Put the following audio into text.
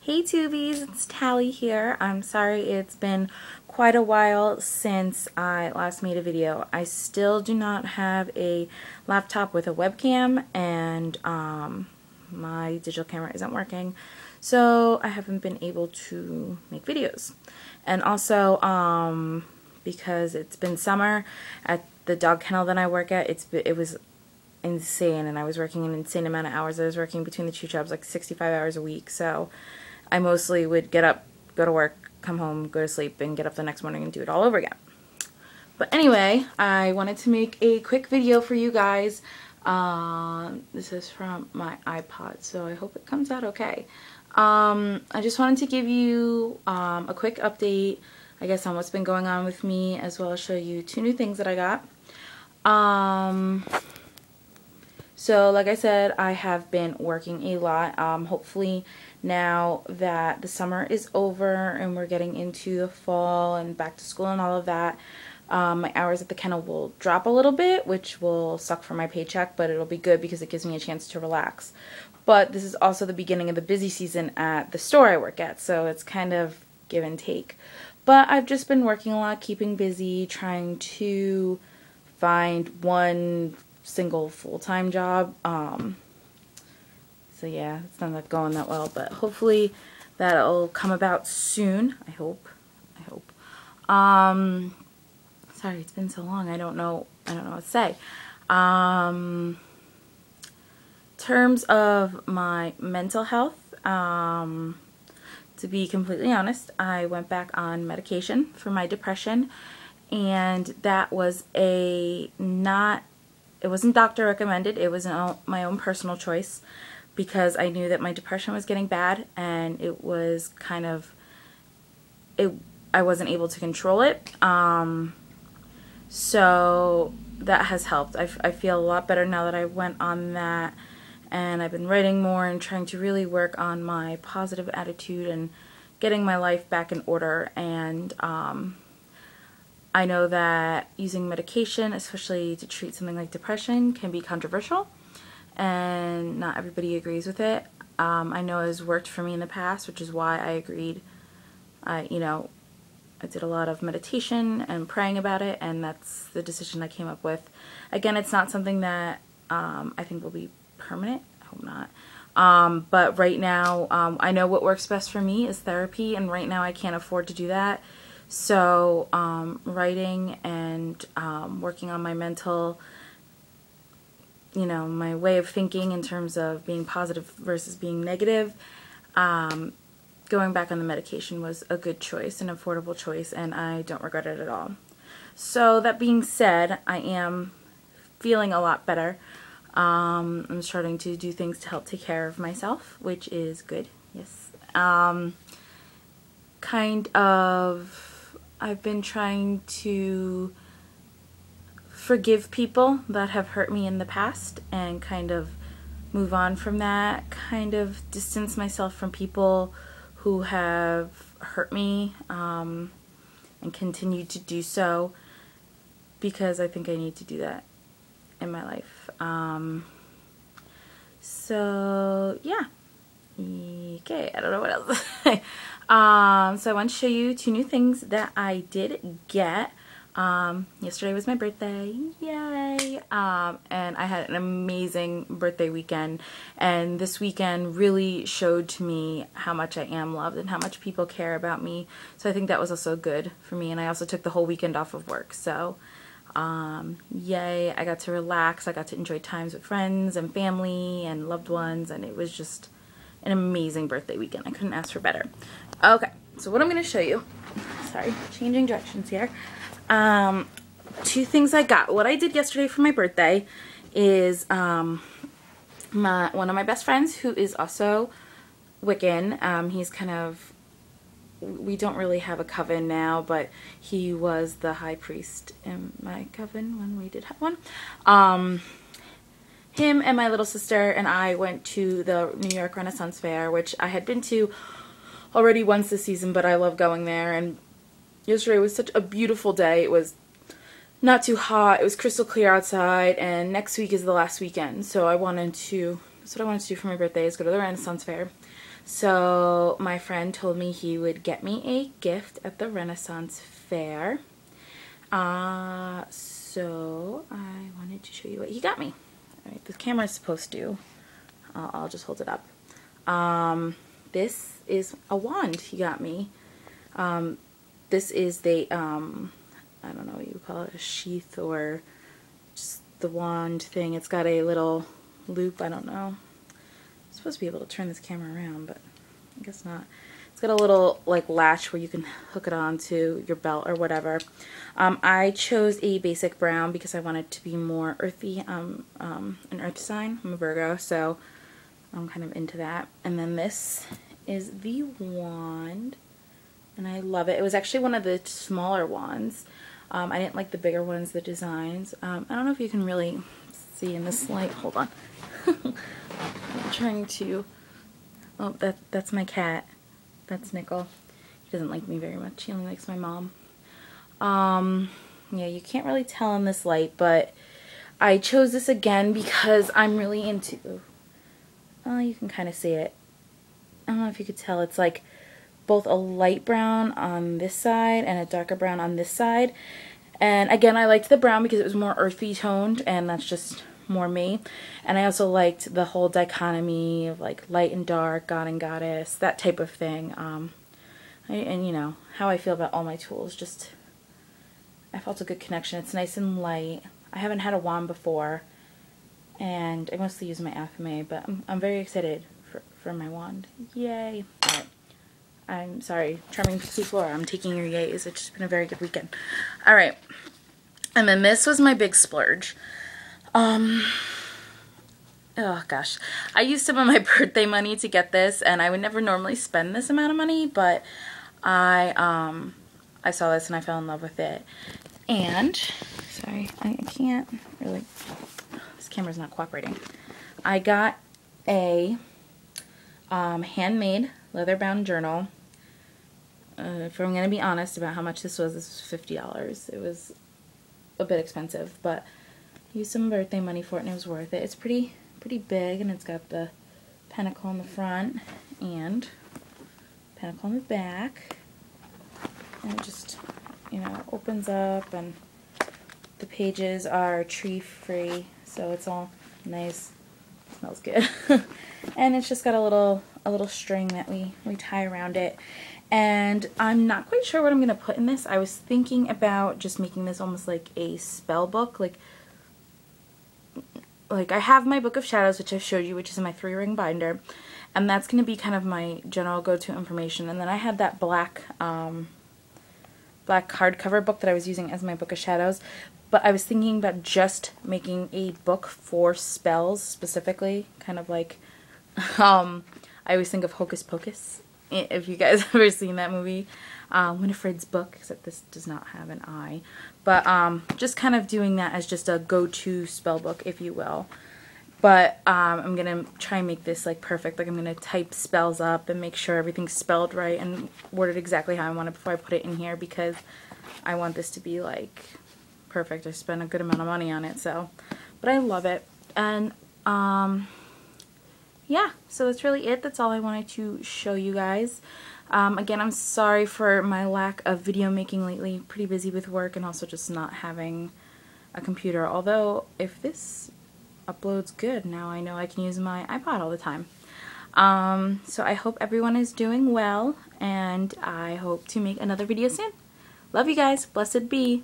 Hey Tubies, it's Tally here. I'm sorry it's been quite a while since I last made a video. I still do not have a laptop with a webcam, and my digital camera isn't working, so I haven't been able to make videos. And also because it's been summer at the dog kennel that I work at, it was insane, and I was working an insane amount of hours. I was working between the two jobs like 65 hours a week, so I mostly would get up, go to work, come home, go to sleep, and get up the next morning and do it all over again. But anyway, I wanted to make a quick video for you guys. This is from my iPod, so I hope it comes out okay. I just wanted to give you a quick update, I guess, on what's been going on with me, as well as show you two new things that I got. So like I said, I have been working a lot. Hopefully now that the summer is over and we're getting into the fall and back to school and all of that, my hours at the kennel will drop a little bit, which will suck for my paycheck, but it'll be good because it gives me a chance to relax. But this is also the beginning of the busy season at the store I work at, so it's kind of give and take. But I've just been working a lot, keeping busy, trying to find one single full-time job. So yeah, it's not going that well, but hopefully that'll come about soon. I hope. Sorry, it's been so long. I don't know what to say. In terms of my mental health, to be completely honest, I went back on medication for my depression, and that was it wasn't doctor recommended, it was my own personal choice, because I knew that my depression was getting bad, and it was kind of, I wasn't able to control it. So that has helped. I feel a lot better now that I went on that, and I've been writing more and trying to really work on my positive attitude and getting my life back in order. And I know that using medication, especially to treat something like depression, can be controversial, and not everybody agrees with it. I know it has worked for me in the past, which is why I agreed. I did a lot of meditation and praying about it, and that's the decision I came up with. Again, it's not something that I think will be permanent. I hope not. But right now, I know what works best for me is therapy, and right now I can't afford to do that. So writing and working on my mental, my way of thinking in terms of being positive versus being negative, going back on the medication was a good choice, an affordable choice, and I don't regret it at all. So that being said, I am feeling a lot better. I'm starting to do things to help take care of myself, which is good. Yes. I've been trying to forgive people that have hurt me in the past and kind of move on from that, kind of distance myself from people who have hurt me and continue to do so, because I think I need to do that in my life. So yeah. Okay, I don't know what else to say. So I want to show you two new things that I did get. Yesterday was my birthday, yay! And I had an amazing birthday weekend, and this weekend really showed to me how much I am loved and how much people care about me. So I think that was also good for me, and I also took the whole weekend off of work, so yay! I got to relax, I got to enjoy times with friends and family and loved ones, and it was just an amazing birthday weekend. I couldn't ask for better. Okay, so what I'm going to show you, sorry, changing directions here. Two things I got. What I did yesterday for my birthday is one of my best friends, who is also Wiccan. He's kind of, we don't really have a coven now, but he was the high priest in my coven when we did have one. Him and my little sister and I went to the New York Renaissance Fair, which I had been to already once this season, but I love going there. And yesterday was such a beautiful day. It was not too hot. It was crystal clear outside, and next week is the last weekend. So that's what I wanted to do for my birthday, is go to the Renaissance Fair. So my friend told me he would get me a gift at the Renaissance Fair. So I wanted to show you what he got me. All right, the camera is supposed to. I'll just hold it up. This is a wand he got me. This is the, I don't know what you call it, a sheath or just the wand thing. It's got a little loop, I don't know. I'm supposed to be able to turn this camera around, but I guess not. It's got a little like latch where you can hook it onto your belt or whatever. I chose a basic brown because I wanted to be more earthy, an earth sign. I'm a Virgo, so I'm kind of into that. And then this is the wand, and I love it. It was actually one of the smaller wands. I didn't like the bigger ones, the designs. I don't know if you can really see in this light. Hold on. I'm trying to... Oh, that's my cat. That's Nickel. He doesn't like me very much. He only likes my mom. Yeah, you can't really tell in this light, but I chose this again because I'm really into... Oh, you can kind of see it. I don't know if you could tell. It's like both a light brown on this side and a darker brown on this side. And again, I liked the brown because it was more earthy toned, and that's just more me. And I also liked the whole dichotomy of like light and dark, god and goddess, that type of thing. And you know how I feel about all my tools, just I felt a good connection. It's nice and light. I haven't had a wand before, and I mostly use my Athame, but I'm very excited for my wand. Yay. Alright. I'm sorry, Charming Pixie Flora, I'm taking your yays. It's just been a very good weekend. Alright. And then this was my big splurge. Oh gosh. I used some of my birthday money to get this, and I would never normally spend this amount of money, but I saw this and I fell in love with it. And, sorry, I can't really, this camera's not cooperating. I got a handmade leather-bound journal. If I'm going to be honest about how much this was $50. It was a bit expensive, but I used some birthday money for it and it was worth it. It's pretty big, and it's got the pentacle in the front and pentacle in the back. And it just, you know, opens up, and the pages are tree-free, so it's all nice. It smells good. And it's just got a little string that we tie around it. And I'm not quite sure what I'm going to put in this. I was thinking about just making this almost like a spell book. Like I have my Book of Shadows, which I showed you, which is in my 3-ring binder. And that's going to be kind of my general go-to information. And then I had that black hardcover book that I was using as my Book of Shadows. But I was thinking about just making a book for spells specifically. Kind of like, I always think of Hocus Pocus. If you guys have ever seen that movie, Winifred's book, except this does not have an I. But just kind of doing that as just a go-to spell book, if you will. But I'm going to try and make this like perfect. Like I'm going to type spells up and make sure everything's spelled right and word it exactly how I want it before I put it in here, because I want this to be like perfect. I spent a good amount of money on it, so. But I love it. And yeah, so that's really it. That's all I wanted to show you guys. Again, I'm sorry for my lack of video making lately. Pretty busy with work and also just not having a computer. Although, if this uploads good, now I know I can use my iPod all the time. So I hope everyone is doing well, and I hope to make another video soon. Love you guys. Blessed be.